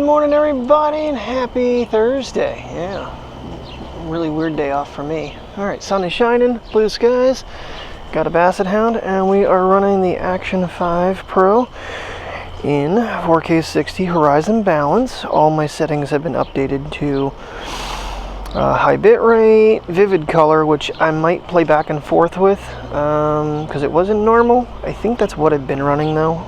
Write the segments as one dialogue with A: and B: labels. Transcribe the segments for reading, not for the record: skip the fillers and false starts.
A: morning, everybody, and happy Thursday. Yeah, really weird day off for me. All right, sun is shining, blue skies, got a Basset Hound, and we are running the Action 5 Pro in 4K 60 Horizon Balance. All my settings have been updated to high bitrate, vivid color, which I might play back and forth with because it wasn't normal. I think that's what I've been running though.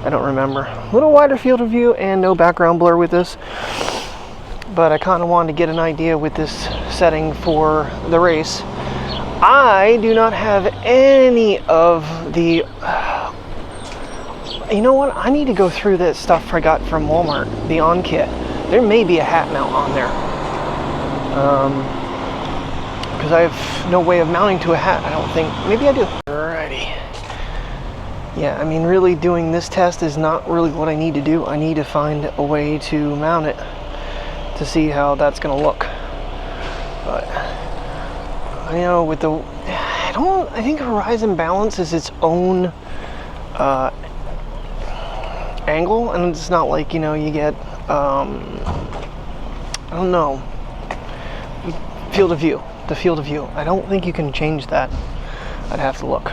A: I don't remember. A little wider field of view and no background blur with this, but I kind of wanted to get an idea with this setting for the race. I do not have any of the you know what, I need to go through that stuff I got from Walmart, the on kit. There may be a hat mount on there because I have no way of mounting to a hat, I don't think. Maybe I do. Alrighty. Yeah, I mean, really doing this test is not really what I need to do. I need to find a way to mount it to see how that's going to look. But, you know, with the, I think Horizon Balance is its own angle, and it's not like, you know, you get, I don't know, field of view, the field of view. I don't think you can change that. I'd have to look.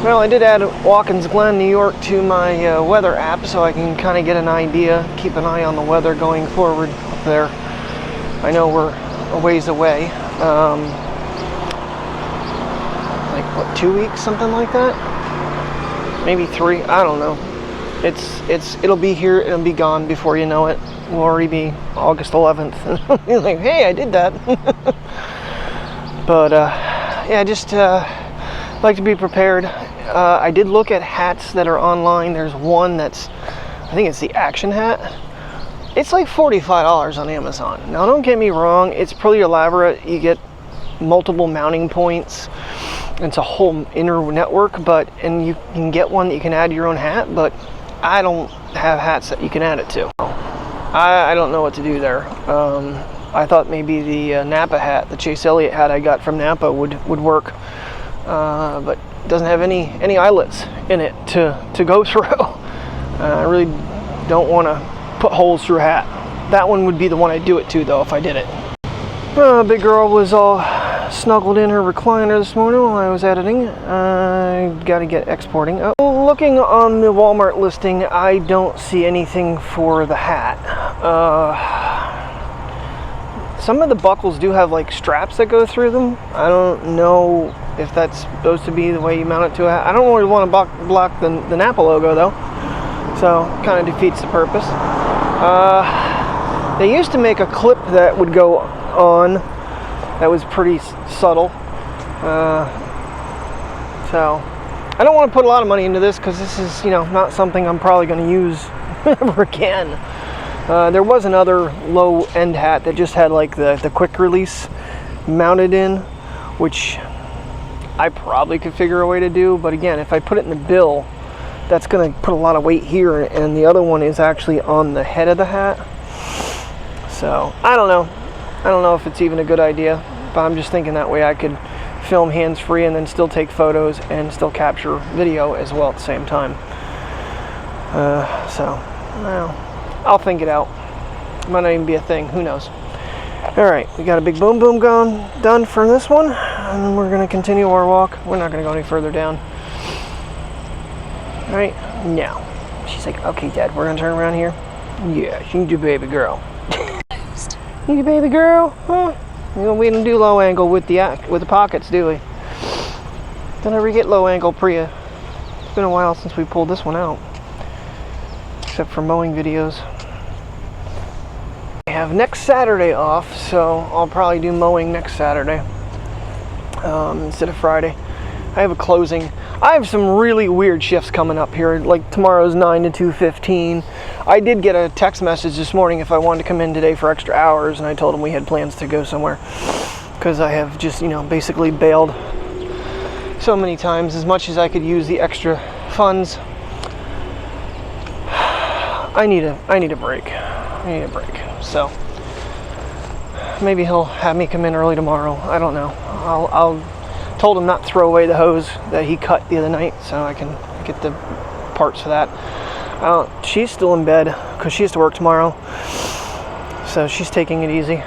A: Well, I did add Watkins Glen, New York to my weather app so I can kind of get an idea, keep an eye on the weather going forward up there. I know we're a ways away, like what, 2 weeks, something like that? Maybe 3, I don't know. It'll be here, it'll be gone before you know it. We'll already be August 11th. You're like, hey, I did that. But yeah, just like to be prepared. I did look at hats that are online. There's one that's, I think it's the Action hat. It's like $45 on Amazon. Now don't get me wrong, it's pretty elaborate. You get multiple mounting points. It's a whole inner network, and you can get one that you can add your own hat, but I don't have hats that you can add it to. I don't know what to do there. I thought maybe the Napa hat, the Chase Elliott hat I got from Napa would work. But it doesn't have any eyelets in it to go through. I really don't want to put holes through a hat. That one would be the one I'd do it to though if I did it. Big girl was all snuggled in her recliner this morning while I was editing. I gotta get exporting. Looking on the Walmart listing, I don't see anything for the hat. Some of the buckles do have like straps that go through them. I don't know if that's supposed to be the way you mount it to a hat. I don't really want to block the Napa logo though, so kind of defeats the purpose. They used to make a clip that would go on that was pretty subtle, so I don't want to put a lot of money into this because this is, you know, not something I'm probably going to use ever again. There was another low-end hat that just had like the quick release mounted in, which I probably could figure a way to do, but again, if I put it in the bill, that's going to put a lot of weight here, and the other one is actually on the head of the hat. So I don't know. I don't know if it's even a good idea, but I'm just thinking that way I could film hands-free and then still take photos and still capture video as well at the same time. So, well, I'll think it out. Might not even be a thing, who knows. Alright, we got a big boom boom done for this one, and we're going to continue our walk. We're not going to go any further down. Alright, now. She's like, okay Dad, we're going to turn around here? Yeah, she can do baby girl. You baby girl? Huh? We don't do low angle with the pockets, do we? Don't ever get low angle Priya. It's been a while since we pulled this one out. Except for mowing videos. I have next Saturday off, so I'll probably do mowing next Saturday instead of Friday. I have a closing. I have some really weird shifts coming up here, like tomorrow's 9 to 2:15. I did get a text message this morning if I wanted to come in today for extra hours, and I told them we had plans to go somewhere because I have just, you know, basically bailed so many times. As much as I could use the extra funds, I need a break. I need a break. So maybe he'll have me come in early tomorrow. I don't know. I'll told him not to throw away the hose that he cut the other night, so I can get the parts for that. She's still in bed because she has to work tomorrow, so she's taking it easy.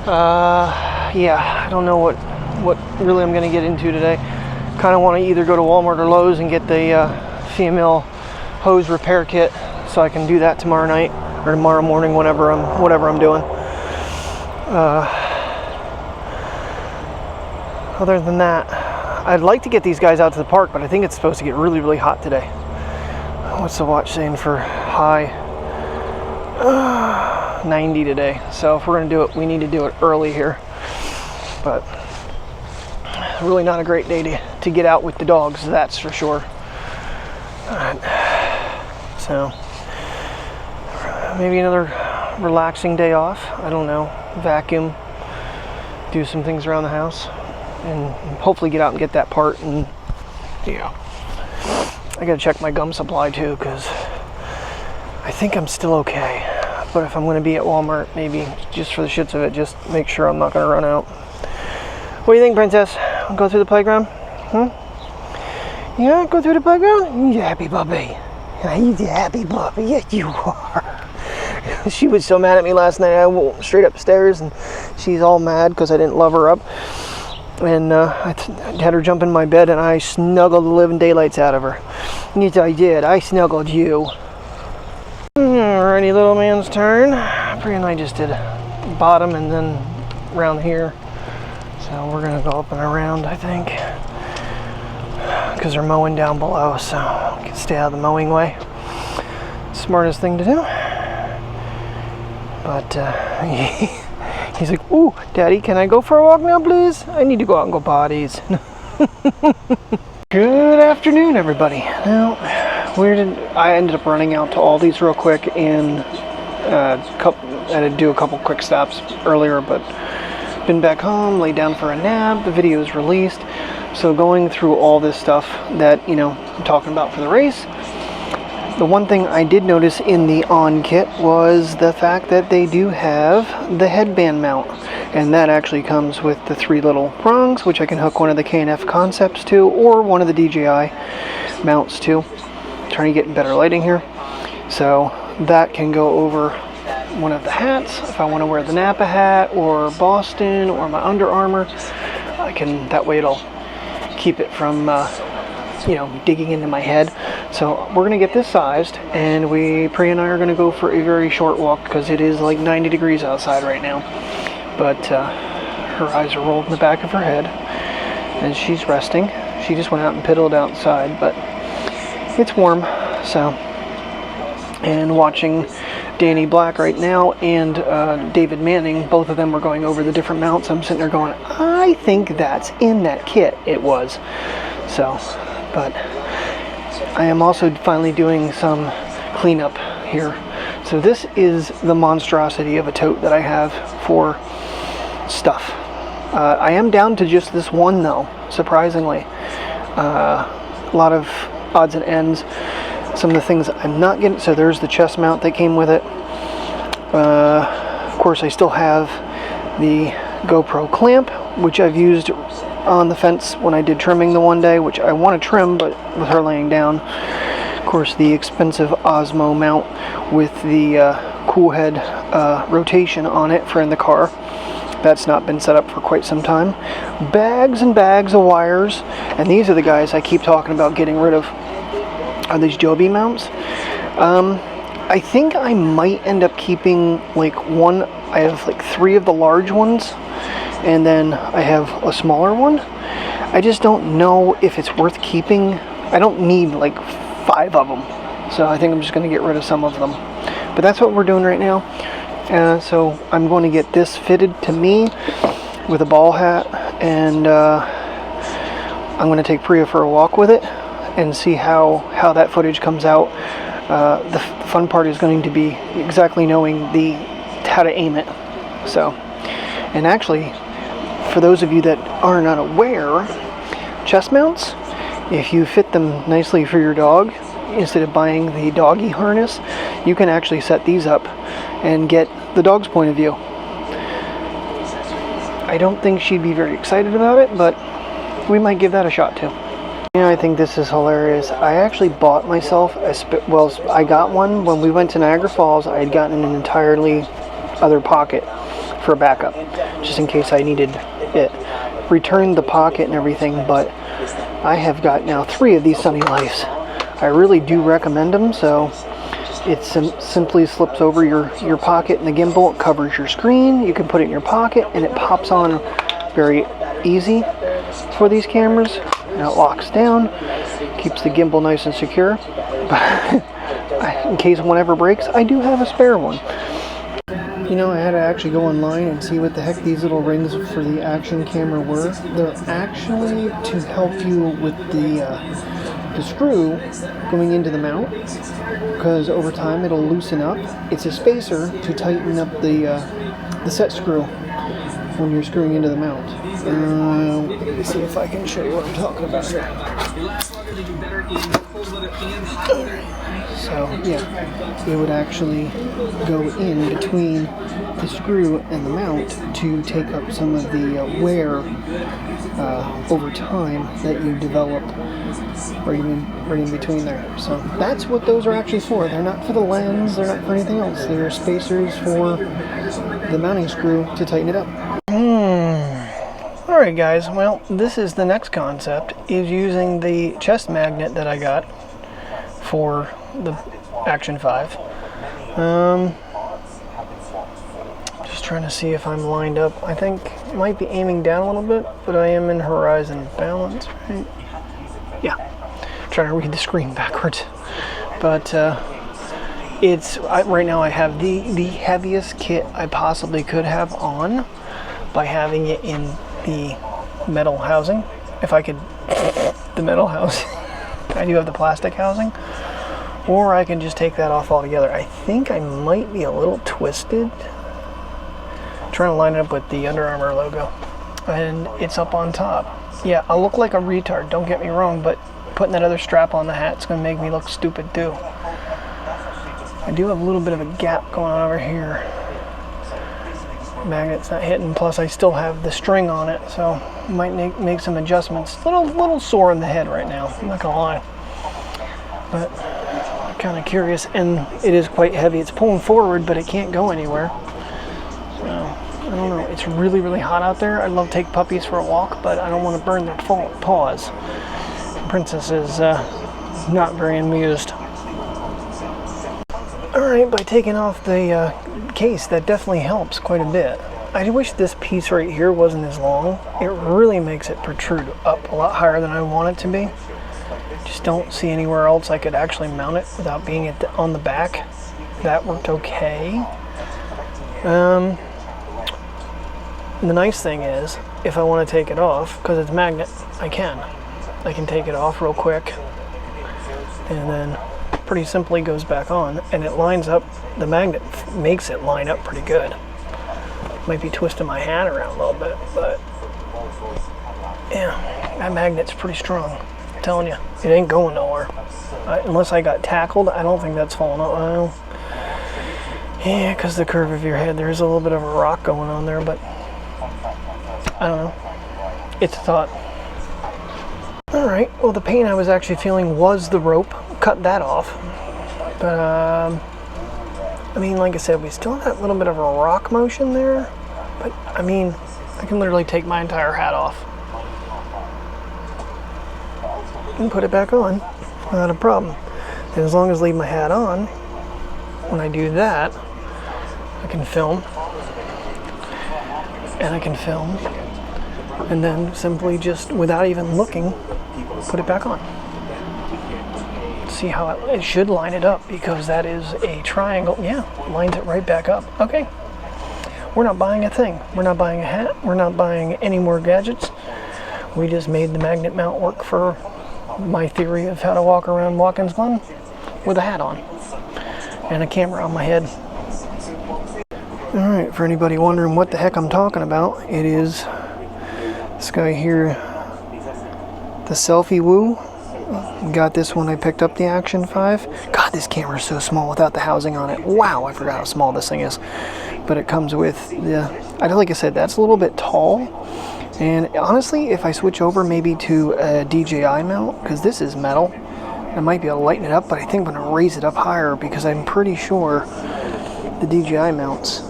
A: Yeah, I don't know what really I'm going to get into today. Kind of want to either go to Walmart or Lowe's and get the female hose repair kit, so I can do that tomorrow night or tomorrow morning, whatever I'm doing. Other than that, I'd like to get these guys out to the park, but I think it's supposed to get really, really hot today. What's the watch saying for high? 90 today. So if we're going to do it, we need to do it early here. But really not a great day to get out with the dogs, that's for sure. Alright. So maybe another relaxing day off. I don't know. Vacuum. Do some things around the house. And hopefully get out and get that part. And yeah. I gotta check my gum supply too, because I think I'm still okay. But if I'm going to be at Walmart, maybe just for the shits of it, just make sure I'm not going to run out. What do you think, Princess? Go through the playground? Yeah, go through the playground? You happy puppy? You happy puppy? Yes, you are. She was so mad at me last night. I went straight upstairs, and she's all mad because I didn't love her up. And I had her jump in my bed, and I snuggled the living daylights out of her. Yes, I did. I snuggled you. Alrighty, little man's turn. Priya and I just did bottom and then around here. So we're gonna go up and around, I think, because they're mowing down below, so we can stay out of the mowing way. Smartest thing to do. But he's like, "Ooh, Daddy, can I go for a walk now, please? I need to go out and go potties." Good afternoon, everybody. Now, I ended up running out to Aldi's real quick and I had to do a couple quick stops earlier, but been back home, laid down for a nap. The video is released, so going through all this stuff that I'm talking about for the race. The one thing I did notice in the on kit was the fact that they do have the headband mount, and that actually comes with the 3 little prongs, which I can hook one of the K&F Concepts to, or one of the DJI mounts to. Trying to get better lighting here, so that can go over one of the hats. If I want to wear the Napa hat or Boston or my Under Armour, I can. That way it'll keep it from digging into my head. So we're gonna get this sized, and Priya and I are gonna go for a very short walk because it is like 90 degrees outside right now. But her eyes are rolled in the back of her head, and she's resting. She just went out and piddled outside, but it's warm. So, and watching Danny Black right now and David Manning, both of them were going over the different mounts. I'm sitting there going, I think that's in that kit. It was. So, but I am also finally doing some cleanup here. So this is the monstrosity of a tote that I have for stuff. I am down to just this one though, surprisingly. A lot of odds and ends. Some of the things I'm not getting. So there's the chest mount that came with it. Of course, I still have the GoPro clamp, which I've used on the fence when I did trimming the one day, which I want to trim, but with her laying down. Of course, the expensive Osmo mount with the cool head rotation on it for in the car. That's not been set up for quite some time. Bags and bags of wires, and these are the guys I keep talking about getting rid of. Are these Joby mounts? I think I might end up keeping like one. I have like 3 of the large ones, and then I have a smaller one. I just don't know if it's worth keeping. I don't need like 5 of them, so I think I'm just going to get rid of some of them. But that's what we're doing right now. So I'm going to get this fitted to me with a ball hat, and I'm going to take Priya for a walk with it and see how that footage comes out. The fun part is going to be exactly knowing how to aim it. So, and actually, for those of you that are not aware, chest mounts, if you fit them nicely for your dog, instead of buying the doggy harness, you can actually set these up and get the dog's point of view. I don't think she'd be very excited about it, but we might give that a shot too. You know, I think this is hilarious. I actually bought myself well, I got one when we went to Niagara Falls. I had gotten an entirely other Pocket for a backup, just in case I needed it. Returned the Pocket and everything, but I have got now 3 of these Sunny Lifes. I really do recommend them. So it simply slips over your Pocket and the gimbal. It covers your screen. You can put it in your pocket, and it pops on very easy for these cameras. Now it locks down, keeps the gimbal nice and secure. But in case one ever breaks, I do have a spare one. You know, I had to actually go online and see what the heck these little rings for the Action camera were. They're actually to help you with the screw going into the mount, because over time it'll loosen up. It's a spacer to tighten up the set screw when you're screwing into the mount. Let me see if I can show you what I'm talking about here. So yeah, it would actually go in between the screw and the mount to take up some of the wear over time that you develop right in between there. So that's what those are actually for. They're not for the lens, they're not for anything else. They're spacers for the mounting screw to tighten it up. Alright guys, well, this is the next concept, is using the chest magnet that I got for the Action 5. Just trying to see if I'm lined up. I think I might be aiming down a little bit, but I am in horizon balance, right? Yeah, trying to read the screen backwards. But right now I have the heaviest kit I possibly could have on by having it in the metal housing. If I could, the metal housing. I do have the plastic housing. Or I can just take that off altogether. I think I might be a little twisted. I'm trying to line it up with the Under Armour logo. And it's up on top. Yeah, I'll look like a retard, don't get me wrong, but putting that other strap on the hat is going to make me look stupid too. I do have a little bit of a gap going on over here. Magnet's not hitting, plus I still have the string on it, so I might make some adjustments. Little sore in the head right now, I'm not gonna lie. But I'm kind of curious, and it is quite heavy. It's pulling forward, but it can't go anywhere. So, I don't know. It's really, really hot out there. I'd love to take puppies for a walk, but I don't want to burn their paws. Princess is not very amused. Alright, by taking off the case, that definitely helps quite a bit. I wish this piece right here wasn't as long. It really makes it protrude up a lot higher than I want it to be. Just don't see anywhere else I could actually mount it without being on the back. That worked okay. The nice thing is, if I want to take it off, because it's magnet, I can take it off real quick, and then pretty simply goes back on, and it lines up. The magnet makes it line up pretty good. Might be twisting my hand around a little bit, but yeah, that magnet's pretty strong. I'm telling you, it ain't going nowhere. Unless I got tackled, I don't think that's falling off. Well, yeah, because the curve of your head, there's a little bit of a rock going on there, but I don't know. It's a thought. Alright, well, the pain I was actually feeling was the rope. Cut that off. But, I mean, like I said, we still have that little bit of a rock motion there. But, I mean, I can literally take my entire hat off and put it back on without a problem. And as long as I leave my hat on, when I do that, I can film. And I can film. And then simply just, without even looking, put it back on. See how it should line it up, because that is a triangle. Yeah, lines it right back up. Okay, we're not buying a thing. We're not buying a hat. We're not buying any more gadgets. We just made the magnet mount work for my theory of how to walk around Watkins Glen with a hat on and a camera on my head. Alright, for anybody wondering what the heck I'm talking about, it is this guy here, the Selfie Woo. Got this when I picked up the Action 5. God, this camera is so small without the housing on it. Wow, I forgot how small this thing is. But it comes with the, like I said, that's a little bit tall. And honestly, if I switch over maybe to a DJI mount, because this is metal, I might be able to lighten it up, but I think I'm going to raise it up higher because I'm pretty sure the DJI mounts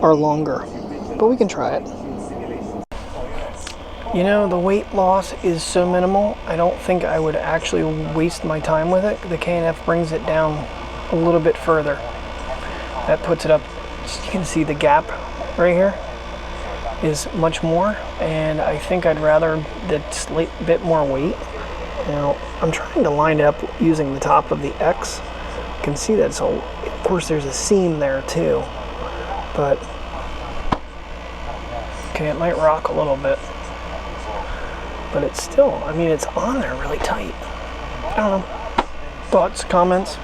A: are longer. But we can try it. You know, the weight loss is so minimal, I don't think I would actually waste my time with it. The K&F brings it down a little bit further. That puts it up, you can see the gap right here is much more, and I think I'd rather that slight bit more weight. Now, I'm trying to line it up using the top of the X. You can see that, so of course there's a seam there too, but okay, it might rock a little bit. But it's still, I mean, it's on there really tight. I don't know. Thoughts, comments?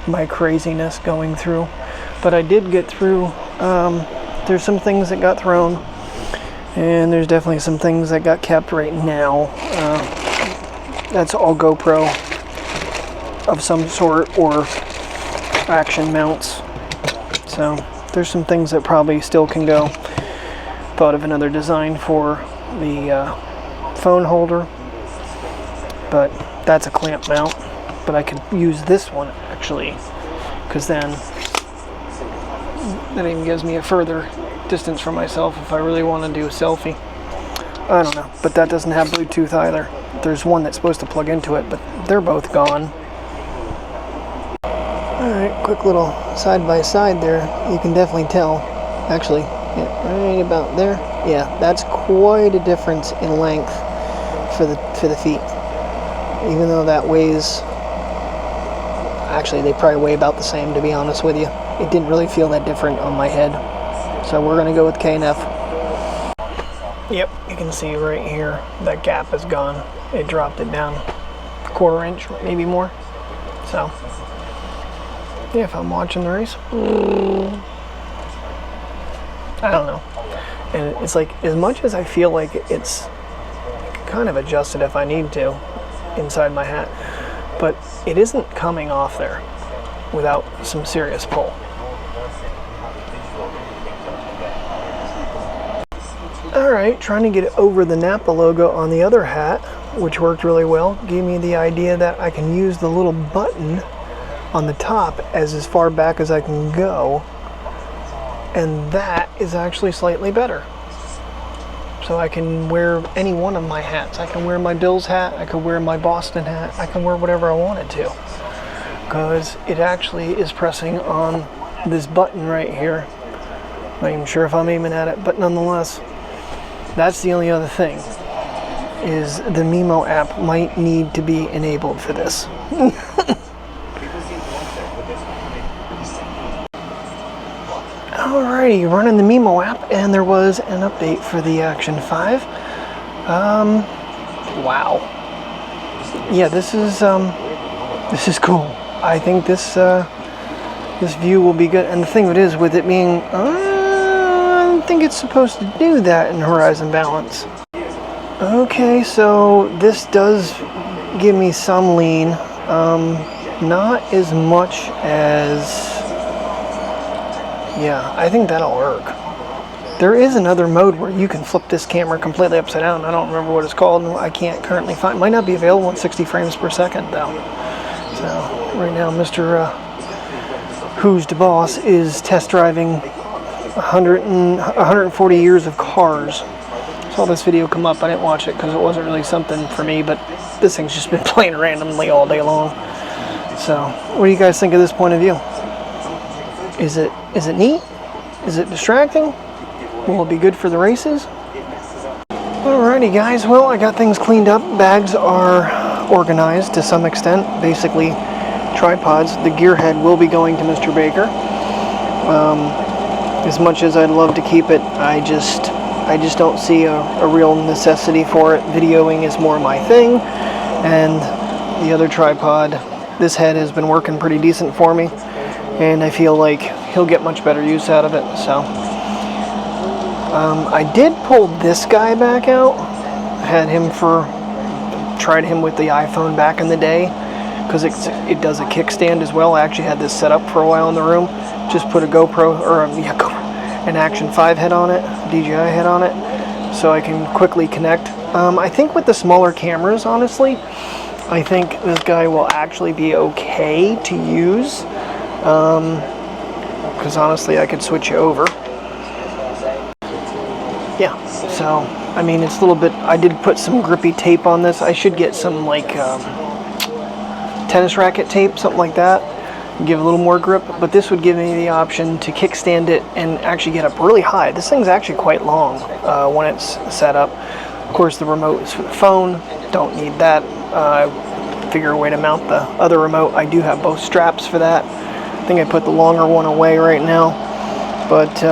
A: My craziness going through. But I did get through. There's some things that got thrown. And there's definitely some things that got kept right now. That's all GoPro of some sort or action mounts. So there's some things that probably still can go. Thought of another design for the phone holder, but that's a clamp mount. But I could use this one actually, because then that even gives me a further distance from myself if I really want to do a selfie. I don't know, but that doesn't have Bluetooth either. There's one that's supposed to plug into it, but they're both gone. Alright, quick little side by side there. You can definitely tell, actually, yeah, right about there. Yeah, that's quite a difference in length for the feet. Even though that weighs, actually they probably weigh about the same, to be honest with you. It didn't really feel that different on my head. So we're gonna go with K&F. Yep, you can see right here that gap is gone. It dropped it down a quarter inch, maybe more. So yeah, if I'm watching the race, I don't know. And it's like, as much as I feel like it's kind of adjusted if I need to inside my hat, but it isn't coming off there without some serious pull. Alright, trying to get over the Napa logo on the other hat, which worked really well. Gave me the idea that I can use the little button on the top as far back as I can go. And that is actually slightly better. So I can wear any one of my hats. I can wear my Bills hat, I can wear my Boston hat, I can wear whatever I wanted to. Because it actually is pressing on this button right here. Not even sure if I'm aiming at it, but nonetheless, that's the only other thing, is the Mimo app might need to be enabled for this. Alrighty, running the Mimo app, and there was an update for the Action 5. Wow. Yeah, this is cool. I think this view will be good. And the thing of it is, with it being, I don't think it's supposed to do that in horizon balance. Okay, so this does give me some lean. Not as much as, yeah, I think that'll work. There is another mode where you can flip this camera completely upside down. I don't remember what it's called, and I can't currently find. It might not be available at 60 frames per second though. So right now, Mr. Who's the Boss is test driving 140 years of cars. Saw this video come up. I didn't watch it because it wasn't really something for me, but this thing's just been playing randomly all day long. So what do you guys think of this point of view? Is it neat? Is it distracting? Will it be good for the races? Alrighty guys, well, I got things cleaned up. Bags are organized to some extent. Basically, tripods. The gear head will be going to Mr. Baker. As much as I'd love to keep it, I just don't see a real necessity for it. Videoing is more my thing. And the other tripod, this head has been working pretty decent for me. And I feel like he'll get much better use out of it. So I did pull this guy back out. Tried him with the iPhone back in the day, because it does a kickstand as well. I actually had this set up for a while in the room. Just put a GoPro, or an Action 5 head on it, DJI head on it, so I can quickly connect. I think with the smaller cameras, honestly, I think this guy will actually be okay to use, because honestly I could switch you over. Yeah, so I mean, it's a little bit, I did put some grippy tape on this. I should get some like tennis racket tape, something like that, give a little more grip, but this would give me the option to kickstand it and actually get up really high. This thing's actually quite long when it's set up. Of course, the remote is for the phone, don't need that. Figure a way to mount the other remote. I do have both straps for that. I think I put the longer one away right now, but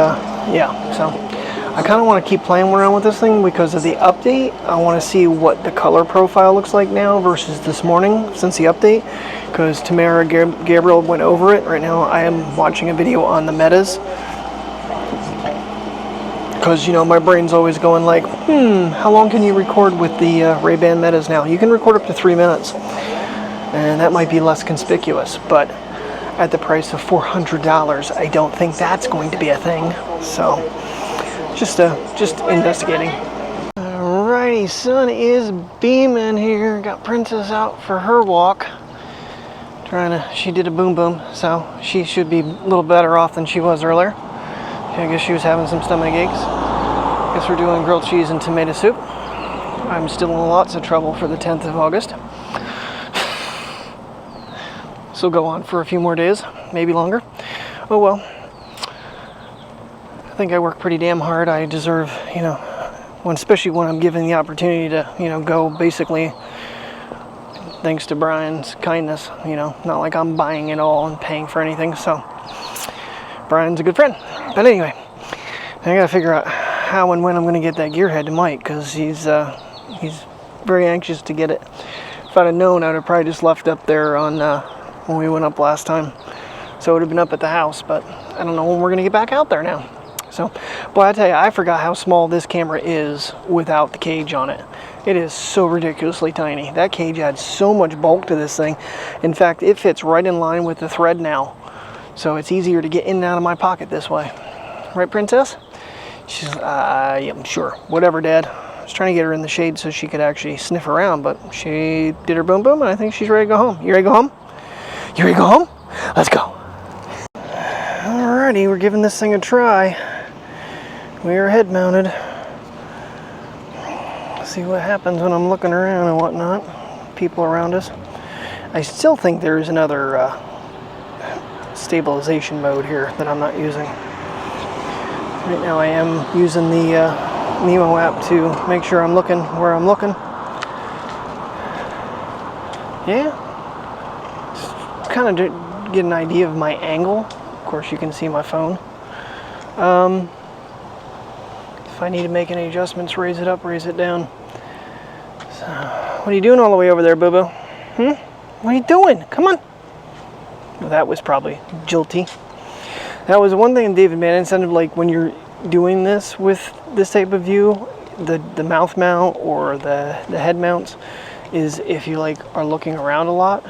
A: yeah, so I kind of want to keep playing around with this thing because of the update. I want to see what the color profile looks like now versus this morning since the update, because Tamara Gabriel went over it. Right now I am watching a video on the metas, because, you know, my brain's always going like, how long can you record with the Ray-Ban metas now? You can record up to 3 minutes, and that might be less conspicuous, but at the price of $400, I don't think that's going to be a thing. So just investigating. Alrighty, sun is beaming here. Got Princess out for her walk. She did a boom boom, so she should be a little better off than she was earlier. I guess she was having some stomach aches. Guess we're doing grilled cheese and tomato soup. I'm still in lots of trouble for the 10th of August. This will go on for a few more days, maybe longer. Oh well. I think I work pretty damn hard. I deserve, you know, especially when I'm given the opportunity to, you know, go basically thanks to Brian's kindness, you know, not like I'm buying it all and paying for anything. So Brian's a good friend. But anyway, I gotta figure out how and when I'm gonna get that gear head to Mike, because he's very anxious to get it. If I'd have known, I would have probably just left up there on when we went up last time. So it would have been up at the house, but I don't know when we're gonna get back out there now. So, boy, I tell you, I forgot how small this camera is without the cage on it. It is so ridiculously tiny. That cage adds so much bulk to this thing. In fact, it fits right in line with the thread now. So it's easier to get in and out of my pocket this way. Right, Princess? She's, yeah, sure. Whatever, Dad. I was trying to get her in the shade so she could actually sniff around, but she did her boom boom, and I think she's ready to go home. You ready to go home? You ready to go home? Let's go. Alrighty, we're giving this thing a try. We are head mounted. See what happens when I'm looking around and whatnot. People around us. I still think there's another stabilization mode here that I'm not using. Right now I am using the Nemo app to make sure I'm looking where I'm looking. Yeah. Just kind of get an idea of my angle. Of course you can see my phone. If I need to make any adjustments, raise it up, raise it down. So, what are you doing all the way over there, Boo-Boo? What are you doing? Come on. Well, that was probably jilty. That was one thing David Bannon said, like when you're doing this with this type of view, the mouth mount or the head mounts, is if you like are looking around a lot,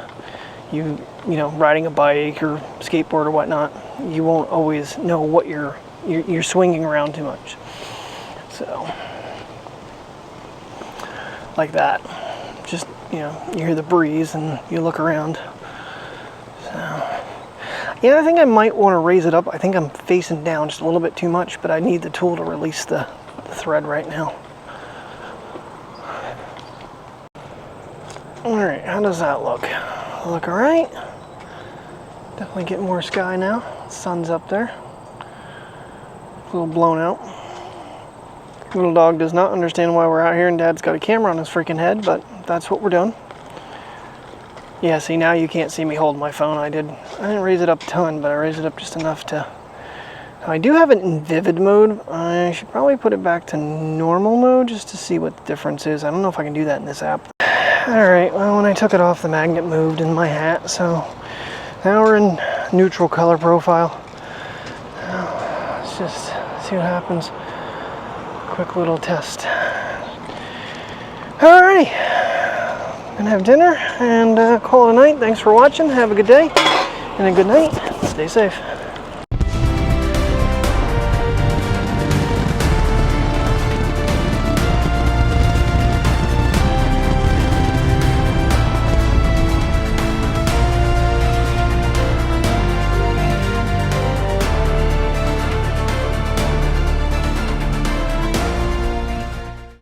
A: you know, riding a bike or skateboard or whatnot, you won't always know what you're swinging around too much. So, like that. Just, you know, you hear the breeze and you look around. So, yeah, I think I might want to raise it up. I think I'm facing down just a little bit too much, but I need the tool to release the thread right now. Alright, how does that look? Look alright? Definitely getting more sky now. Sun's up there. A little blown out. Little dog does not understand why we're out here and Dad's got a camera on his freaking head, but that's what we're doing. Yeah, see, now you can't see me hold my phone. I didn't raise it up a ton, but I raised it up just enough to... I do have it in vivid mode. I should probably put it back to normal mode just to see what the difference is. I don't know if I can do that in this app. Alright, well, when I took it off, the magnet moved in my hat, so now we're in neutral color profile. Let's just see what happens. Quick little test. Alrighty, gonna have dinner and call it a night. Thanks for watching. Have a good day and a good night. Stay safe.